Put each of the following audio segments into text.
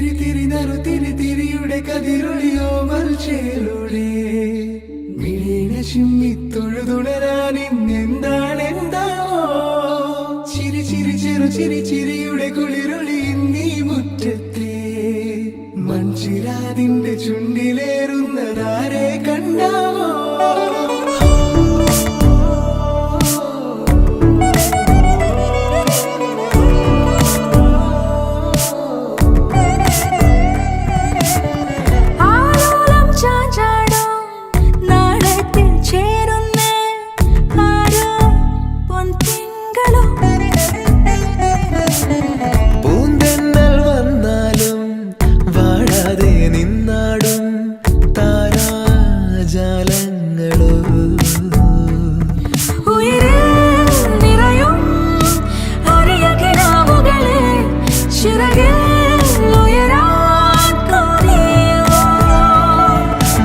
തിരി തിരി നറു തിരി തിരിയുടെ കതിരൊളിയോ മൽച്ചേലൂടെ മിഴീണ ചിമ്മി തൊഴുതുണരാൻ ഇന്നെന്താണെന്താവോ ചിരി ചിരി ചെറു ചിരി ചിരിയുടെ കുളിരൊളി നീ മുറ്റത്തെ മൺചിരാതിന്റെ ചുണ്ടിലേറുന്നതാരെ കണ്ടാവോ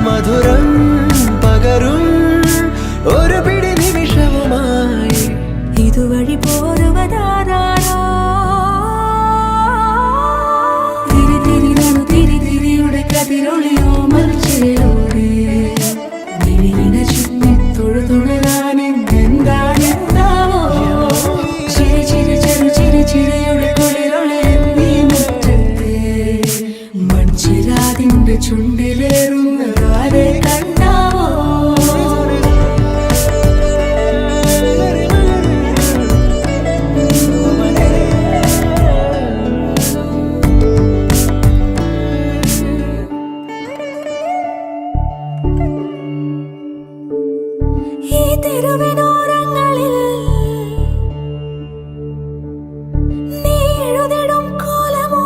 മധുരം പകരും ഒരു പിടി നിമിഷവുമായി ഇതുവഴി പോരുവതാരോ തിരി തിരി നറു തിരി തിരിയുടെ കതിരൊളിയോ മൽച്ചേലൂടെ മിഴിയിണ ചുമ്മി തൊഴുതുണരാൻ ഇന്നെന്താണെന്താവോ ചിരി ചിരി ചെറു ചിരി ചിരിയുടെ കുളിരൊളി നീ മുറ്റത്തെ മൺചിരാതിന്റെ ചുണ്ടിലേറുന്നതാരെ കണ്ടാവോ ഈ തെരുവിനോരങ്ങളിൽ നീ എഴുതിടും കോലമോ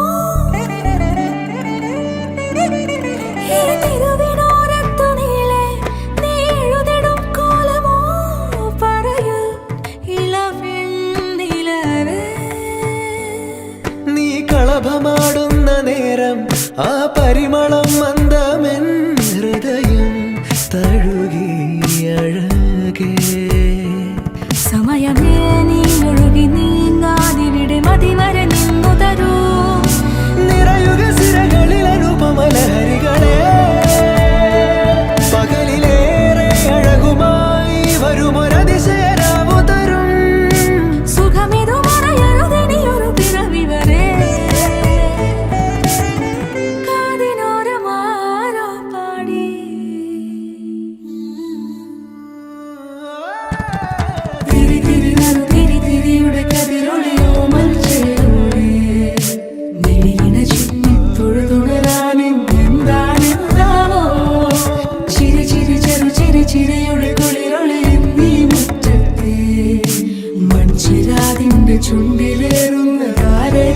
ഈ തെരുവിനോരത്തു നീളെ നീ എഴുതിടും കോലമോ പറയൂ ഇളവെണ്ണിലവേ നീ കളഭമാടുന്ന നേരം ആ പരിമളം മന്ദമെൻ ഹൃദയം തഴുകി അഴകേ സമയമേ നീ ഒഴുകി നീങ്ങാതിവിടെ മതിവരെ നിന്നു തരൂ നിറയുക സിരകളിൽ അനുപമലഹരികളെ പകലിലേറെ അഴകുമായി വരുമൊരതിശയരാവു തരും സുഖമിതു മറയരുതിനിയൊരു പിറവി വരെ കാതിനോരമാരോ പാടി തിരി തിരി നറു തിരി തിരിയുടെ കതിരൊളിയോ മൽച്ചേലൂടെ മിഴിയിണ ചുമ്മി തൊഴുതുണരാൻ ഇന്നെന്താണെന്താവോ ചിരി ചിരി ചെറു ചിരി ചിരിയുടെ കുളിരൊളി നീ മുറ്റത്തെ മൺചിരാതിന്റെ ചുണ്ടിലേറുന്നതാരെ